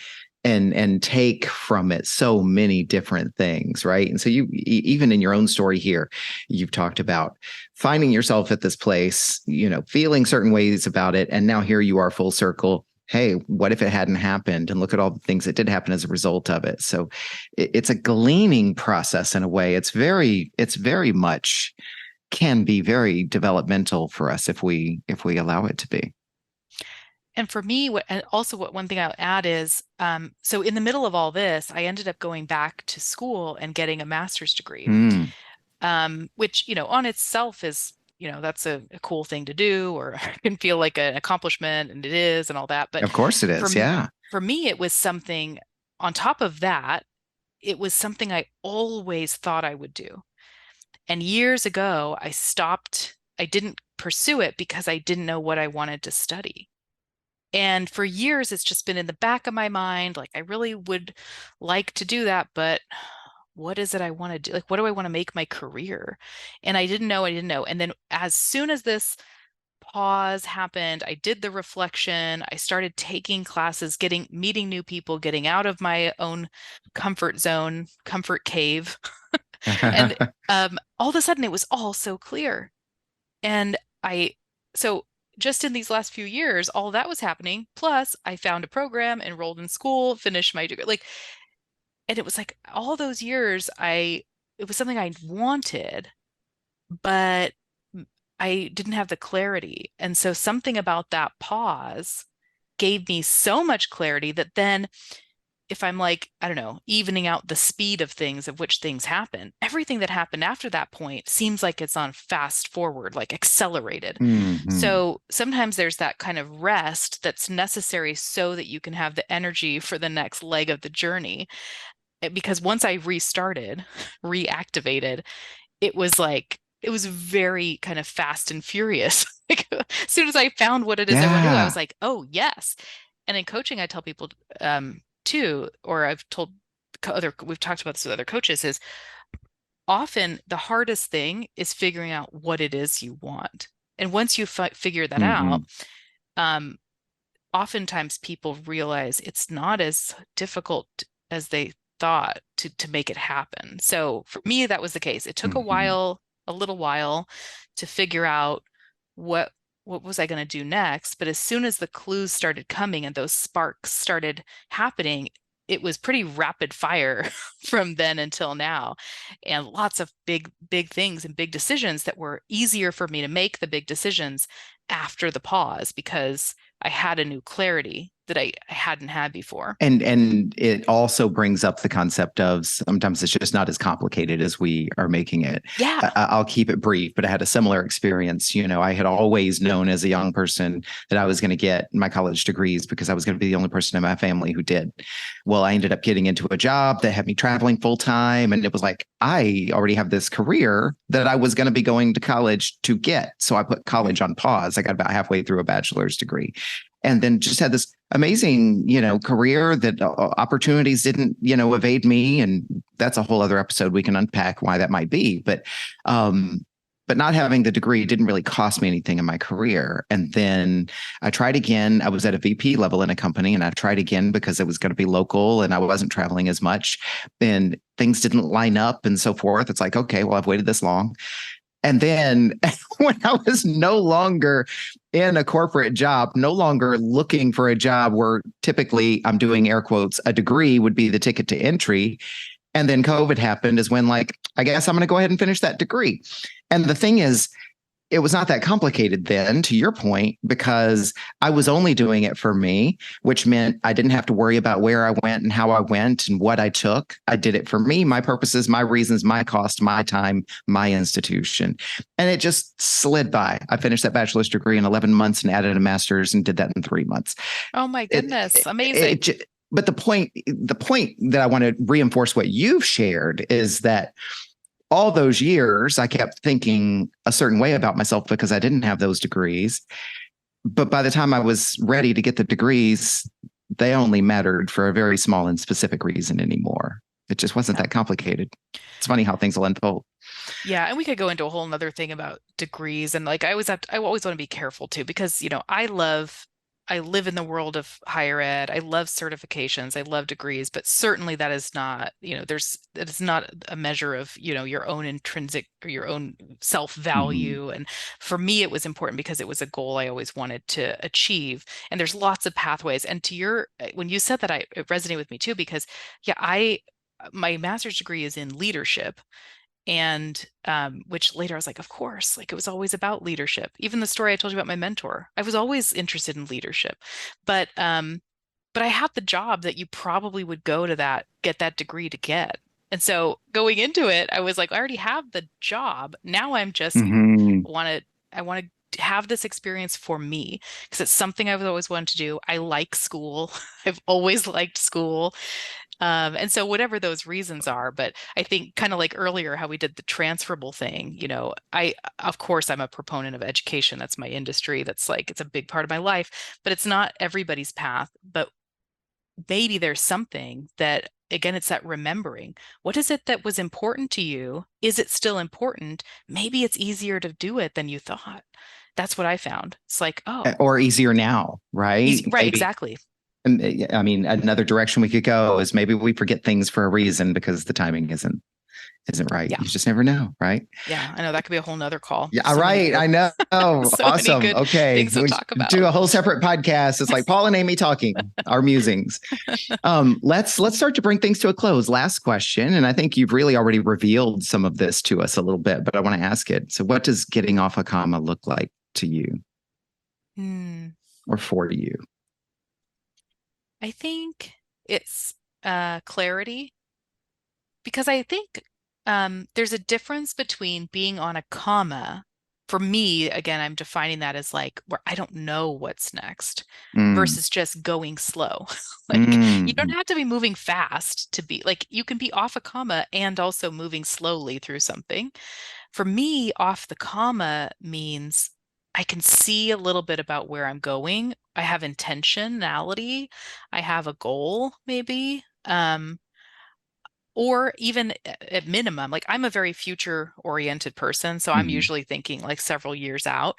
and take from it so many different things, right? And so you even in your own story here, you've talked about finding yourself at this place, feeling certain ways about it. And now here you are full circle. Hey, what if it hadn't happened? And look at all the things that did happen as a result of it. So it's a gleaning process in a way. It's very much can be very developmental for us if we allow it to be. And for me, one thing I'll add is, so in the middle of all this, I ended up going back to school and getting a master's degree, which, on itself is, that's a cool thing to do, or can feel like an accomplishment, and it is, and all that. But of course it is. Yeah. For me, it was something on top of that, it was something I always thought I would do. And years ago, I didn't pursue it because I didn't know what I wanted to study. And for years, it's just been in the back of my mind. Like, I really would like to do that, but what is it I want to do? Like, what do I want to make my career? And I didn't know. And then as soon as this pause happened, I did the reflection. I started taking classes, meeting new people, getting out of my own comfort zone, comfort cave. And all of a sudden, it was all so clear. And so just in these last few years, all that was happening. Plus, I found a program, enrolled in school, finished my degree. And it was like all those years, it was something I wanted, but I didn't have the clarity. And so something about that pause gave me so much clarity that then if I'm like, I don't know, evening out the speed of things, of which things happen, everything that happened after that point seems like it's on fast forward, like accelerated. Mm-hmm. So sometimes there's that kind of rest that's necessary so that you can have the energy for the next leg of the journey. Because once I reactivated, it was very kind of fast and furious. Like, as soon as I found what it is I want to do, I was like, oh, yes. And in coaching, I tell people, too, or we've talked about this with other coaches, is often the hardest thing is figuring out what it is you want. And once you figure that out, oftentimes people realize it's not as difficult as they thought to make it happen. So for me, that was the case. It took a little while to figure out what was I going to do next. But as soon as the clues started coming and those sparks started happening, it was pretty rapid fire from then until now. And lots of big things and big decisions that were easier for me to make the big decisions after the pause because I had a new clarity that I hadn't had before. And it also brings up the concept of sometimes it's just not as complicated as we are making it. Yeah. I'll keep it brief, but I had a similar experience. I had always known as a young person that I was going to get my college degrees because I was going to be the only person in my family who did. Well, I ended up getting into a job that had me traveling full time. And it was like, I already have this career that I was going to be going to college to get. So I put college on pause. I got about halfway through a bachelor's degree. And then just had this amazing, career that opportunities didn't, evade me. And that's a whole other episode. We can unpack why that might be. But not having the degree didn't really cost me anything in my career. And then I tried again. I was at a VP level in a company and I tried again because it was going to be local and I wasn't traveling as much and things didn't line up and so forth. It's like, okay, well, I've waited this long. And then when I was no longer in a corporate job, no longer looking for a job where typically I'm doing air quotes, a degree would be the ticket to entry. And then COVID happened is when like, I guess I'm going to go ahead and finish that degree. And the thing is, it was not that complicated then, to your point, because I was only doing it for me, which meant I didn't have to worry about where I went and how I went and what I took. I did it for me, my purposes, my reasons, my cost, my time, my institution. And it just slid by. I finished that bachelor's degree in 11 months and added a master's and did that in 3 months. Oh my goodness. Amazing. But the point that I want to reinforce what you've shared is that all those years, I kept thinking a certain way about myself because I didn't have those degrees. But by the time I was ready to get the degrees, they only mattered for a very small and specific reason anymore. It just wasn't that complicated. It's funny how things will unfold. Yeah, and we could go into a whole nother thing about degrees. And like I always want to be careful too, because I live in the world of higher ed. I love certifications. I love degrees, but certainly that is not, that is not a measure of, your own intrinsic or your own self-value. And for me, it was important because it was a goal I always wanted to achieve. And there's lots of pathways. And when you said that, it resonated with me too, because my master's degree is in leadership. And which later I was like, of course, like it was always about leadership. Even the story I told you about my mentor, I was always interested in leadership. But I had the job that you probably would go to get that degree to get. And so going into it, I was like, I already have the job. Now I'm just I want to have this experience for me because it's something I've always wanted to do. I like school. I've always liked school. And so whatever those reasons are, but I think kind of like earlier, how we did the transferable thing, of course, I'm a proponent of education. That's my industry. That's like, it's a big part of my life, but it's not everybody's path. But maybe there's something that, again, it's that remembering. What is it that was important to you? Is it still important? Maybe it's easier to do it than you thought. That's what I found. It's like, or easier now, right? Right, maybe. Exactly. I mean, another direction we could go is maybe we forget things for a reason because the timing isn't right. Yeah. You just never know, right? Yeah, I know that could be a whole nother call. Yeah, right. I know. Awesome. Okay, things to talk about. Do a whole separate podcast. It's like Paul and Amy talking, our musings. Let's start to bring things to a close. Last question, and I think you've really already revealed some of this to us a little bit, but I want to ask it. So, what does getting off a comma look like to you, or for you? I think it's clarity, because I think there's a difference between being on a comma. For me, again, I'm defining that as like where I don't know what's next versus just going slow. You don't have to be moving fast to be like, you can be off a comma and also moving slowly through something. For me, off the comma means I can see a little bit about where I'm going. I have intentionality. I have a goal, maybe. Or even at minimum, like I'm a very future oriented person. So I'm usually thinking like several years out.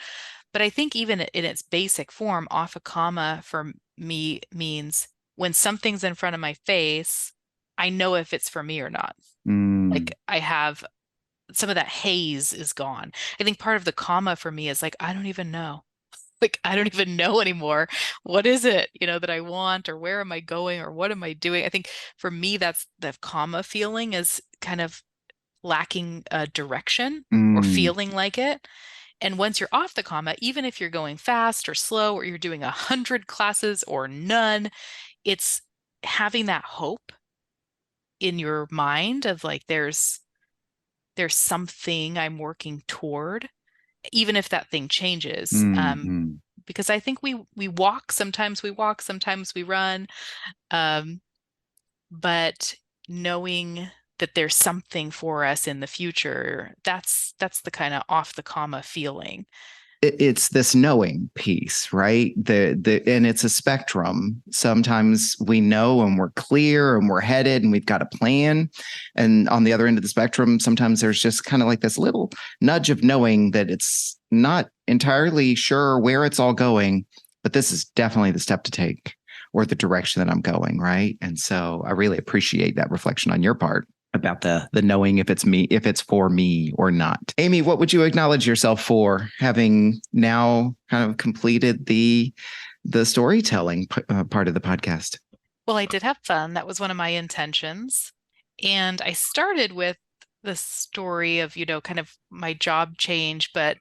But I think even in its basic form, off a comma for me means when something's in front of my face, I know if it's for me or not. Like I have some of that haze is gone. I think part of the comma for me is like, I don't even know. Like, I don't even know anymore. What is it, that I want, or where am I going, or what am I doing? I think for me, that's the comma feeling is kind of lacking a direction or feeling like it. And once you're off the comma, even if you're going fast or slow, or you're doing 100 classes or none, it's having that hope in your mind of like, there's something I'm working toward, even if that thing changes. Because I think we walk, sometimes we run. But knowing that there's something for us in the future, that's the kind of off the comma feeling. It's this knowing piece, right? And it's a spectrum. Sometimes we know and we're clear and we're headed and we've got a plan. And on the other end of the spectrum, sometimes there's just kind of like this little nudge of knowing that it's not entirely sure where it's all going, but this is definitely the step to take or the direction that I'm going, right? And so I really appreciate that reflection on your part. about the knowing if it's me, if it's for me or not. Amy, what would you acknowledge yourself for, having now kind of completed the storytelling part of the podcast? Well, I did have fun. That was one of my intentions. And I started with the story of, kind of my job change, but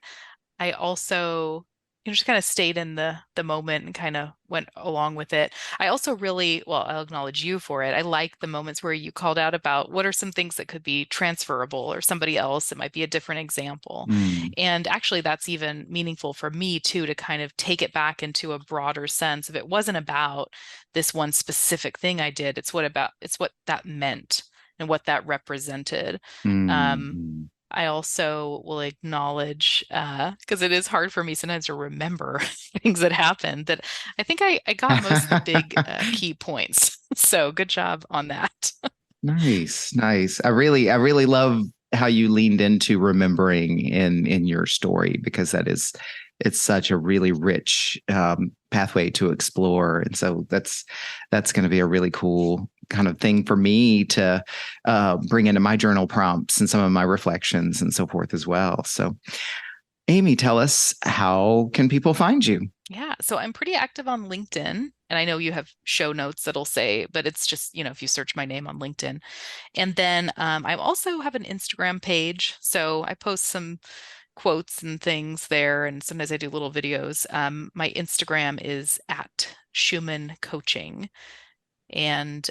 I also, just kind of stayed in the moment and kind of went along with it. I also really, well, I'll acknowledge you for it. I like the moments where you called out about what are some things that could be transferable, or somebody else, it might be a different example. Mm, And actually, that's even meaningful for me too, to kind of take it back into a broader sense. If it wasn't about this one specific thing I did, it's what that meant and what that represented. Um, mm. I also will acknowledge, because it is hard for me sometimes to remember things that happened, that I think I got most of the big key points. So good job on that. Nice, nice. I really love how you leaned into remembering in your story, because it's such a really rich pathway to explore, and so that's going to be a really cool kind of thing for me to bring into my journal prompts and some of my reflections and so forth as well. So, Amy, tell us, how can people find you? Yeah, so I'm pretty active on LinkedIn, and I know you have show notes that'll say, but it's just, if you search my name on LinkedIn. And then I also have an Instagram page. So I post some quotes and things there, and sometimes I do little videos. My Instagram is at Shuman Coaching. And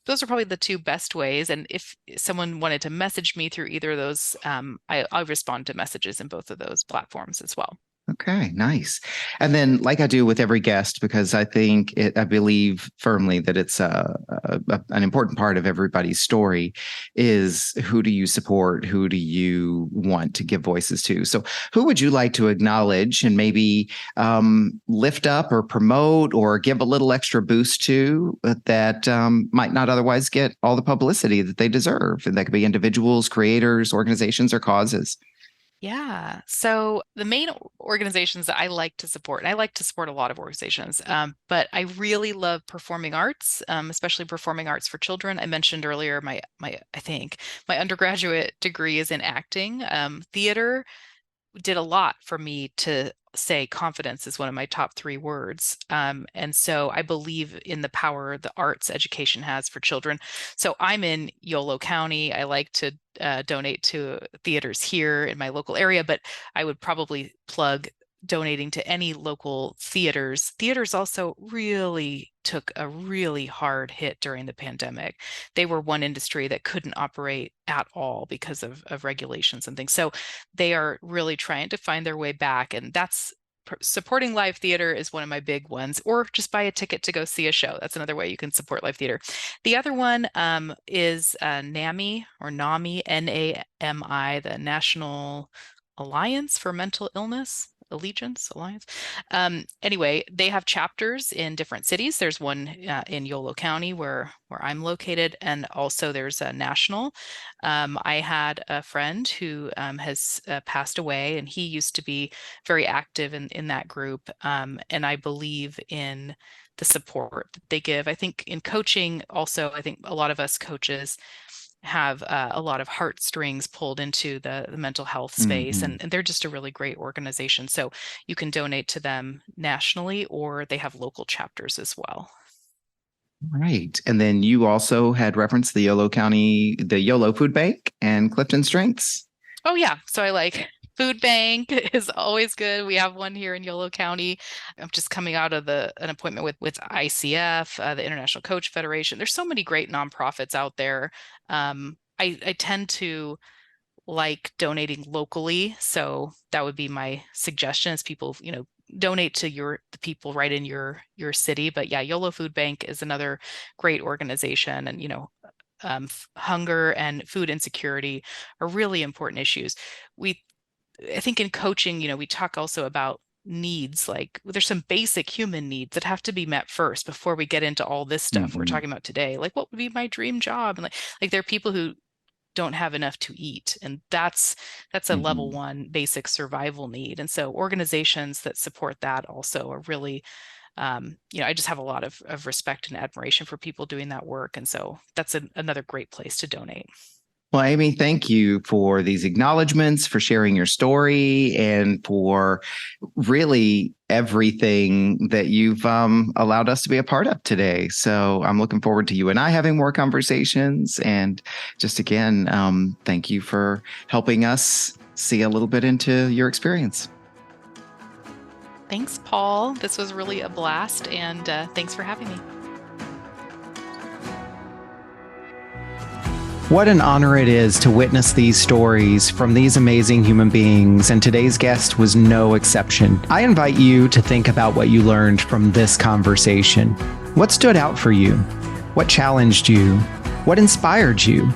those are probably the two best ways. And if someone wanted to message me through either of those, I respond to messages in both of those platforms as well. Okay, nice. And then, like I do with every guest, because I believe firmly that it's an important part of everybody's story, is who do you support? Who do you want to give voices to? So, who would you like to acknowledge and maybe lift up or promote or give a little extra boost to, that might not otherwise get all the publicity that they deserve? And that could be individuals, creators, organizations, or causes. Yeah. So the main organizations that I like to support, and I like to support a lot of organizations, but I really love performing arts, especially performing arts for children. I mentioned earlier I think my undergraduate degree is in acting. Theater did a lot for me to say confidence is one of my top three words. And so I believe in the power the arts education has for children. So I'm in Yolo County. I like to donate to theaters here in my local area, but I would probably plug donating to any local theaters. Theaters also really took a really hard hit during the pandemic. They were one industry that couldn't operate at all because of regulations and things. So they are really trying to find their way back. And that's supporting live theater is one of my big ones, or just buy a ticket to go see a show. That's another way you can support live theater. The other one is NAMI, or NAMI, NAMI, the National Alliance for Mental Illness. Allegiance Alliance. Anyway, they have chapters in different cities. There's one in Yolo County where I'm located, and also there's a national. I had a friend who has passed away, and he used to be very active in that group. And I believe in the support that they give. I think in coaching, also, I think a lot of us coaches have a lot of heartstrings pulled into the mental health space, Mhm. and they're just a really great organization. So you can donate to them nationally, or they have local chapters as well. Right. And then you also had referenced the YOLO Food Bank and Clifton Strengths. Oh yeah, so I like food bank is always good. We have one here in Yolo County. I'm just coming out of an appointment with ICF, the International Coach Federation. There's so many great nonprofits out there. I tend to like donating locally, so that would be my suggestion, is people, donate to the people right in your city. But yeah, YOLO Food Bank is another great organization, and hunger and food insecurity are really important issues. We, I think in coaching, we talk also about needs. Like there's some basic human needs that have to be met first before we get into all this stuff we're Mhm. talking about today. Like what would be my dream job? And like there are people who don't have enough to eat, and that's a level Mhm. one basic survival need. And so organizations that support that also are really I just have a lot of respect and admiration for people doing that work. And so that's another great place to donate. Well, Amy, thank you for these acknowledgments, for sharing your story, and for really everything that you've allowed us to be a part of today. So I'm looking forward to you and I having more conversations. And just again, thank you for helping us see a little bit into your experience. Thanks, Paul. This was really a blast, and thanks for having me. What an honor it is to witness these stories from these amazing human beings, and today's guest was no exception. I invite you to think about what you learned from this conversation. What stood out for you? What challenged you? What inspired you?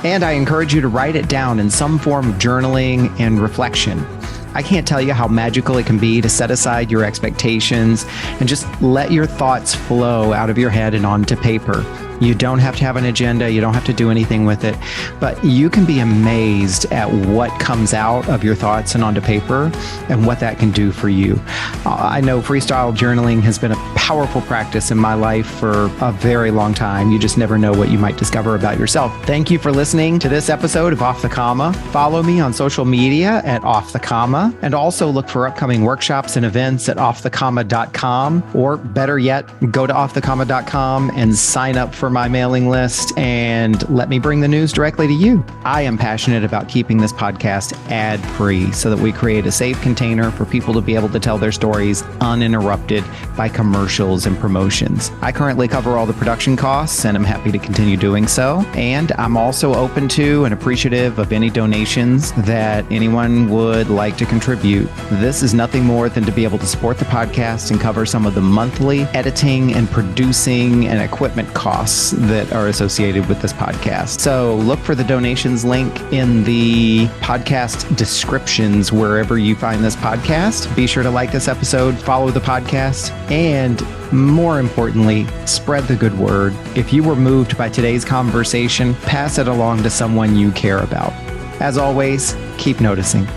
And I encourage you to write it down in some form of journaling and reflection. I can't tell you how magical it can be to set aside your expectations and just let your thoughts flow out of your head and onto paper. You don't have to have an agenda. You don't have to do anything with it, but you can be amazed at what comes out of your thoughts and onto paper and what that can do for you. I know freestyle journaling has been a powerful practice in my life for a very long time. You just never know what you might discover about yourself. Thank you for listening to this episode of Off the Comma. Follow me on social media at Off the Comma, and also look for upcoming workshops and events at offthecomma.com, or better yet, go to offthecomma.com and sign up for my mailing list and let me bring the news directly to you. I am passionate about keeping this podcast ad-free so that we create a safe container for people to be able to tell their stories uninterrupted by commercials and promotions. I currently cover all the production costs, and I'm happy to continue doing so. And I'm also open to and appreciative of any donations that anyone would like to contribute. This is nothing more than to be able to support the podcast and cover some of the monthly editing and producing and equipment costs that are associated with this podcast. So look for the donations link in the podcast descriptions wherever you find this podcast. Be sure to like this episode, follow the podcast, and more importantly, spread the good word. If you were moved by today's conversation, pass it along to someone you care about. As always, keep noticing.